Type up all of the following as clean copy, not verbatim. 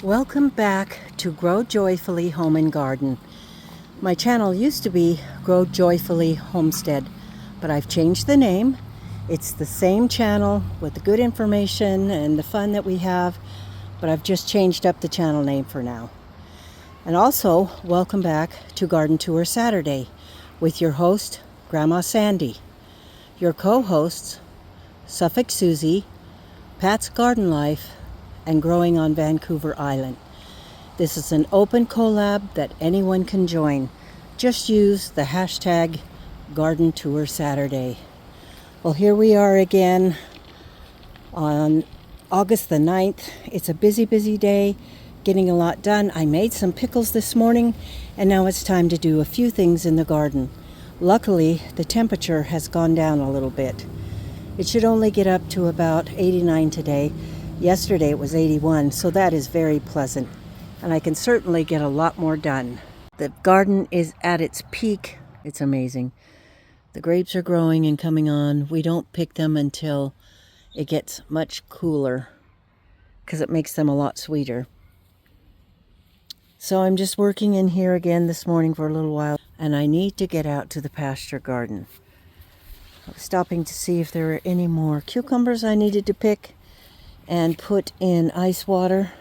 Welcome back to Grow Joyfully Home and Garden. My channel used to be Grow Joyfully Homestead, but I've changed the name. It's the same channel with the good information and the fun that we have, but I've just changed up the channel name for now. And also, welcome back to Garden Tour Saturday with your host, Grandma Sandy. Your co-hosts, Suffolk Susie, Pat's Garden Life, and Growing on Vancouver Island. This is an open collab that anyone can join. Just use the hashtag Garden Tour Saturday. Well, here we are again on August the 9th. It's a busy day, getting a lot done. I made some pickles this morning, and now it's time to do a few things in the garden. Luckily, the temperature has gone down a little bit. It should only get up to about 89 today. Yesterday it was 81, so that is very pleasant, and I can certainly get a lot more done. The garden is at its peak. It's amazing. The grapes are growing and coming on. We don't pick them until it gets much cooler because it makes them a lot sweeter. So I'm just working in here again this morning for a little while, and I need to get out to the pasture garden. I was stopping to see if there were any more cucumbers I needed to pick and put in ice water.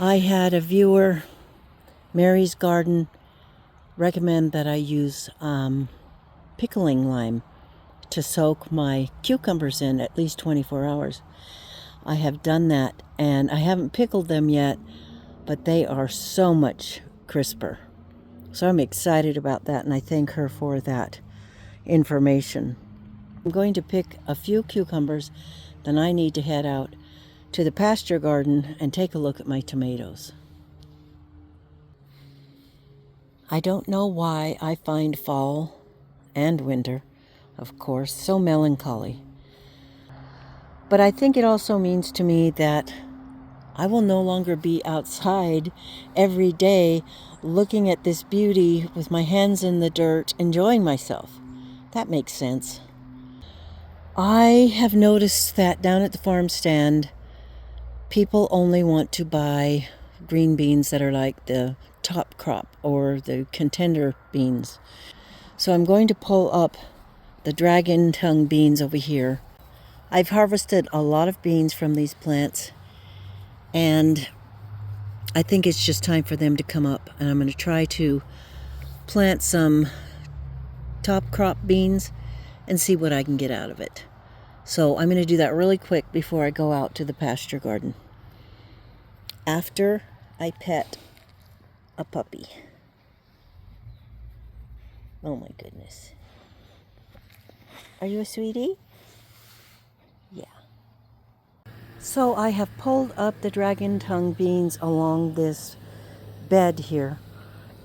I had a viewer, Mary's Garden, recommend that I use pickling lime to soak my cucumbers in at least 24 hours. I have done that, and I haven't pickled them yet, but they are so much crisper. So I'm excited about that, and I thank her for that information. I'm going to pick a few cucumbers. Then I need to head out to the pasture garden and take a look at my tomatoes. I don't know why I find fall and winter, of course, so melancholy. But I think it also means to me that I will no longer be outside every day looking at this beauty with my hands in the dirt, enjoying myself. That makes sense. I have noticed that down at the farm stand, people only want to buy green beans that are like the top crop or the contender beans. So I'm going to pull up the dragon tongue beans over here. I've harvested a lot of beans from these plants, and I think it's just time for them to come up. And I'm going to try to plant some top crop beans and see what I can get out of it. So I'm going to do that really quick before I go out to the pasture garden. After I pet a puppy. Oh my goodness. Are you a sweetie? Yeah. So I have pulled up the dragon tongue beans along this bed here,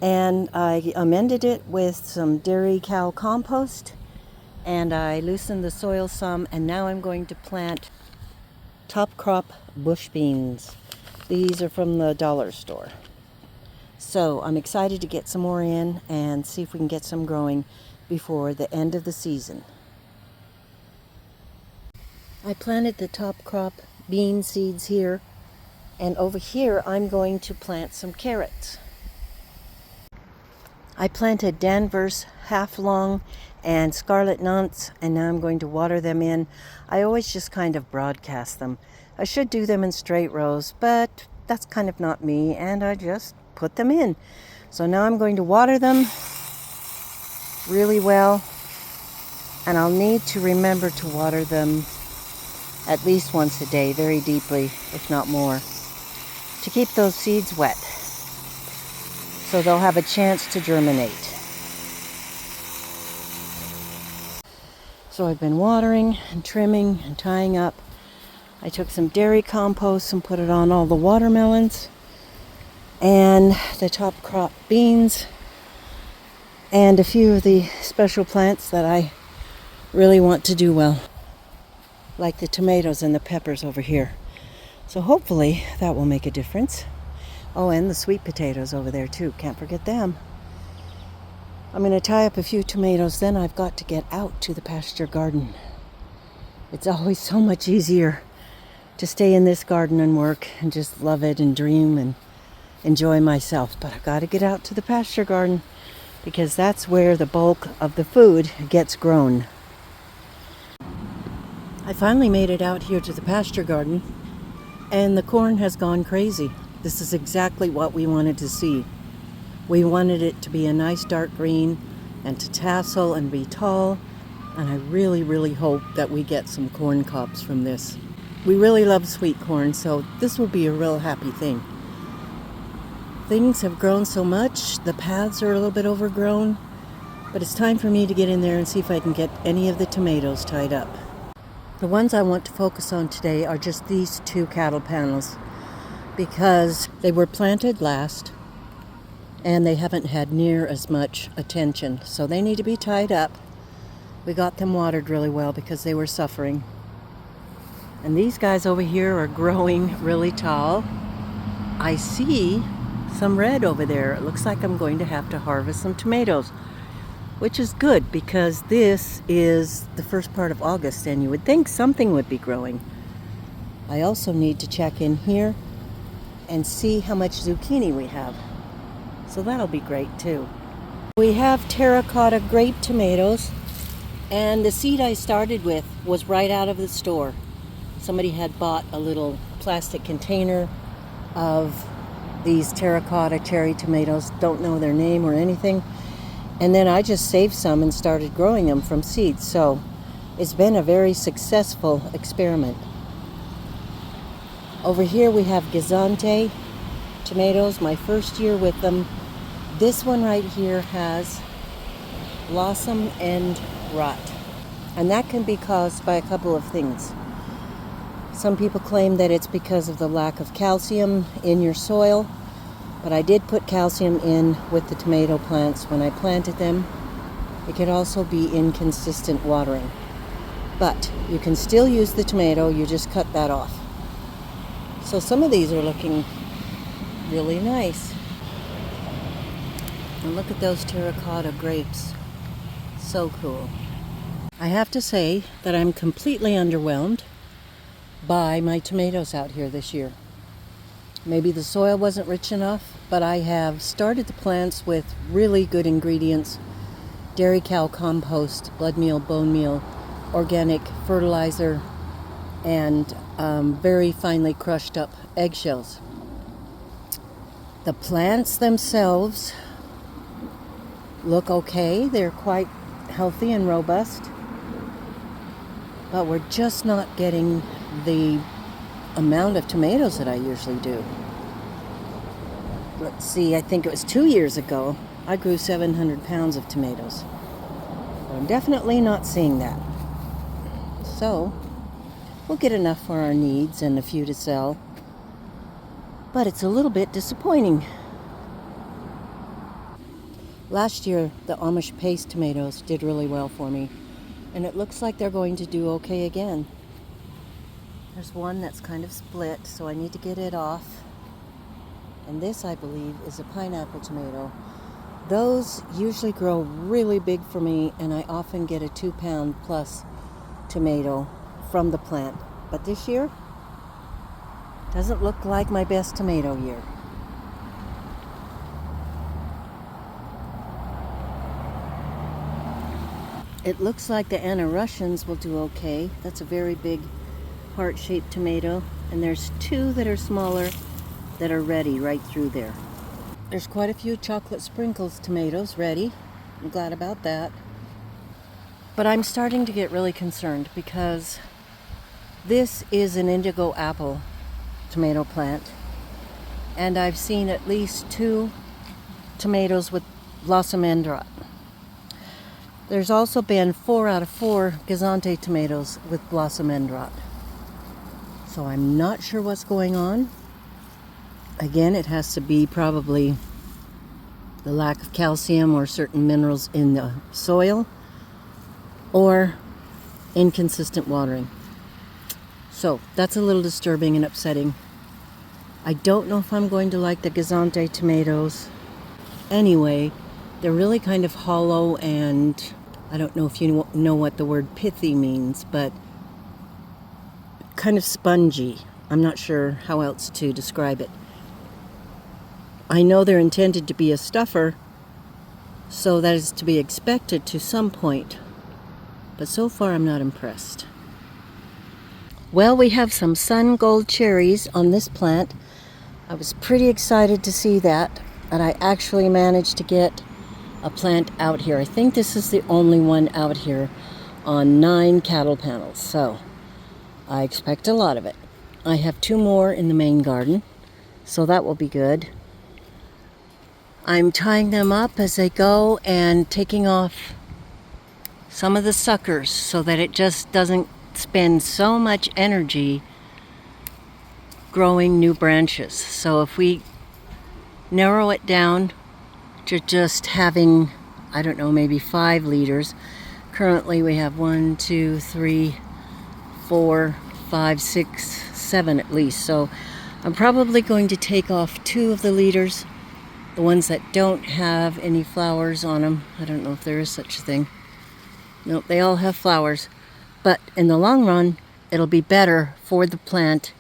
and I amended it with some dairy cow compost, and I loosened the soil some, and now I'm going to plant top crop bush beans. These are from the dollar store. So I'm excited to get some more in and see if we can get some growing before the end of the season. I planted the top crop bean seeds here, and over here I'm going to plant some carrots. I planted Danvers half long and scarlet nuts, and now I'm going to water them in. I always just kind of broadcast them. I should do them in straight rows, but that's kind of not me, and I just put them in. So now I'm going to water them really well, and I'll need to remember to water them at least once a day, very deeply, if not more, to keep those seeds wet so they'll have a chance to germinate. So I've been watering and trimming and tying up. I took some dairy compost and put it on all the watermelons and the top crop beans and a few of the special plants that I really want to do well, like the tomatoes and the peppers over here. So hopefully that will make a difference. Oh, and the sweet potatoes over there too. Can't forget them. I'm going to tie up a few tomatoes, then I've got to get out to the pasture garden. It's always so much easier to stay in this garden and work and just love it and dream and enjoy myself. But I've got to get out to the pasture garden because that's where the bulk of the food gets grown. I finally made it out here to the pasture garden, and the corn has gone crazy. This is exactly what we wanted to see. We wanted it to be a nice dark green and to tassel and be tall, and I really, really hope that we get some corn cobs from this. We really love sweet corn, so this will be a real happy thing. Things have grown so much, the paths are a little bit overgrown, but it's time for me to get in there and see if I can get any of the tomatoes tied up. The ones I want to focus on today are just these 2 cattle panels because they were planted last and they haven't had near as much attention, so they need to be tied up. We got them watered really well because they were suffering. And these guys over here are growing really tall. I see some red over there. It looks like I'm going to have to harvest some tomatoes, which is good because this is the first part of August and you would think something would be growing. I also need to check in here and see how much zucchini we have. So that'll be great too. We have terracotta grape tomatoes, and the seed I started with was right out of the store. Somebody had bought a little plastic container of these terracotta cherry tomatoes, don't know their name or anything, and then I just saved some and started growing them from seeds. So it's been a very successful experiment. Over here we have Gizante tomatoes, my first year with them. This one right here has blossom end rot, and that can be caused by a couple of things. Some people claim that it's because of the lack of calcium in your soil, but I did put calcium in with the tomato plants when I planted them. It could also be inconsistent watering, but you can still use the tomato, you just cut that off. So some of these are looking really nice. And look at those terracotta grapes. So cool. I have to say that I'm completely underwhelmed by my tomatoes out here this year. Maybe the soil wasn't rich enough, but I have started the plants with really good ingredients: dairy cow compost, blood meal, bone meal, organic fertilizer, and very finely crushed up eggshells. The plants themselves look okay. They're quite healthy and robust, but we're just not getting the amount of tomatoes that I usually do. Let's see, I think it was 2 years ago I grew 700 pounds of tomatoes. I'm definitely not seeing that. So we'll get enough for our needs and a few to sell, but it's a little bit disappointing. Last year the Amish paste tomatoes did really well for me, and it looks like they're going to do okay again. There's one that's kind of split, so I need to get it off. And this, I believe, is a pineapple tomato. Those usually grow really big for me, and I often get a 2-pound plus tomato from the plant. But this year doesn't look like my best tomato year. It looks like the Anna Russians will do okay. That's a very big heart-shaped tomato, and there's 2 that are smaller that are ready right through there. There's quite a few chocolate sprinkles tomatoes ready. I'm glad about that. But I'm starting to get really concerned because this is an indigo apple tomato plant, and I've seen at least 2 tomatoes with blossom end rot. There's also been 4 out of 4 Gizante tomatoes with blossom end rot. So I'm not sure what's going on. Again, it has to be probably the lack of calcium or certain minerals in the soil, or inconsistent watering. So that's a little disturbing and upsetting. I don't know if I'm going to like the Gizante tomatoes. Anyway, they're really kind of hollow, and I don't know if you know what the word pithy means, but kind of spongy. I'm not sure how else to describe it. I know they're intended to be a stuffer, so that is to be expected to some point. But so far I'm not impressed. Well, we have some sun gold cherries on this plant. I was pretty excited to see that, and I actually managed to get a plant out here. I think this is the only one out here on 9 cattle panels, so I expect a lot of it. I have 2 more in the main garden, so that will be good. I'm tying them up as they go and taking off some of the suckers so that it just doesn't spend so much energy growing new branches. So if we narrow it down to just having, I don't know, maybe 5 leaders. Currently we have 1, 2, 3, 4, 5, 6, 7 at least. So I'm probably going to take off 2 of the leaders, the ones that don't have any flowers on them. I don't know if there is such a thing. Nope, they all have flowers. But in the long run, it'll be better for the plant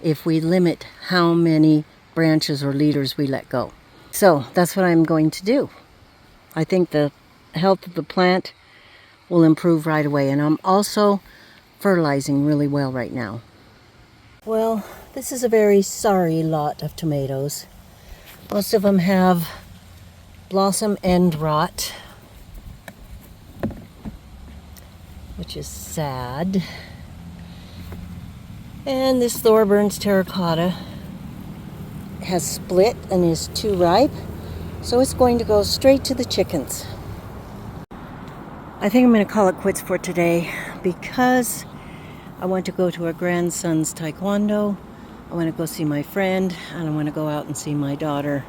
if we limit how many branches or leaders we let go. So that's what I'm going to do. I think the health of the plant will improve right away, and I'm also fertilizing really well right now. Well, this is a very sorry lot of tomatoes. Most of them have blossom end rot, which is sad. And this Thorburns terracotta has split and is too ripe, so it's going to go straight to the chickens. I think I'm going to call it quits for today because I want to go to our grandson's taekwondo. I want to go see my friend, and I want to go out and see my daughter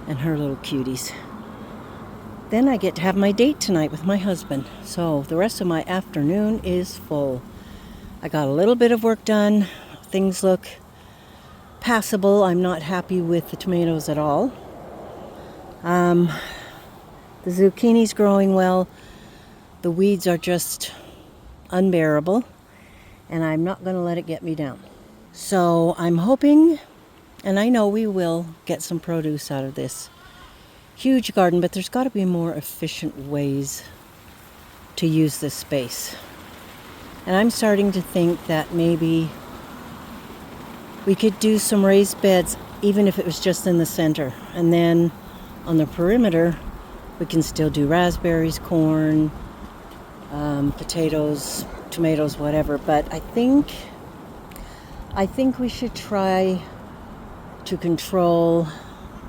and her little cuties. Then I get to have my date tonight with my husband, so the rest of my afternoon is full. I got a little bit of work done. Things look passable. I'm not happy with the tomatoes at all. The zucchini's growing well. The weeds are just unbearable, and I'm not going to let it get me down. So I'm hoping, and I know we will, get some produce out of this huge garden, but there's got to be more efficient ways to use this space. And I'm starting to think that maybe we could do some raised beds, even if it was just in the center. And then on the perimeter, we can still do raspberries, corn, potatoes, tomatoes, whatever. But I think we should try to control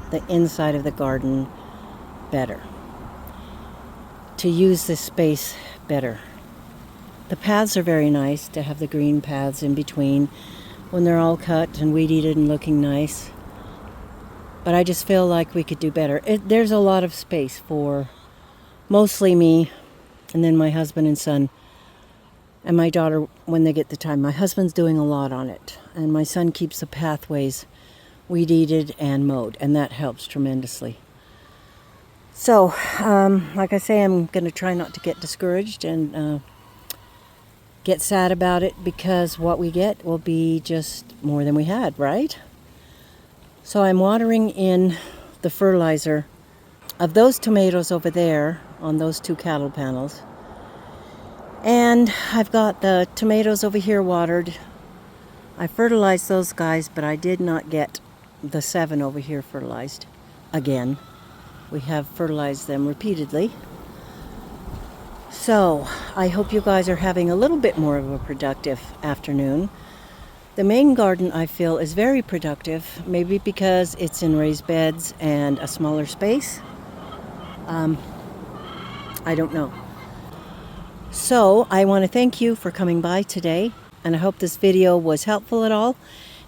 the inside of the garden better, to use this space better. The paths are very nice, to have the green paths in between when they're all cut and weed eated and looking nice. But I just feel like we could do better. There's a lot of space for mostly me, and then my husband and son, and my daughter when they get the time. My husband's doing a lot on it, and my son keeps the pathways weed eated and mowed, and that helps tremendously. So, like I say, I'm going to try not to get discouraged and get sad about it, because what we get will be just more than we had, right? So I'm watering in the fertilizer of those tomatoes over there on those 2 cattle panels. And I've got the tomatoes over here watered. I fertilized those guys, but I did not get the 7 over here fertilized again. We have fertilized them repeatedly. So I hope you guys are having a little bit more of a productive afternoon. The main garden, I feel, is very productive, maybe because it's in raised beds and a smaller space. I don't know. So I want to thank you for coming by today, and I hope this video was helpful at all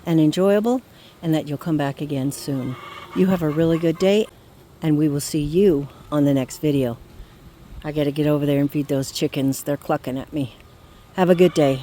and enjoyable, and that you'll come back again soon. You have a really good day, and we will see you on the next video. I gotta get over there and feed those chickens. They're clucking at me. Have a good day.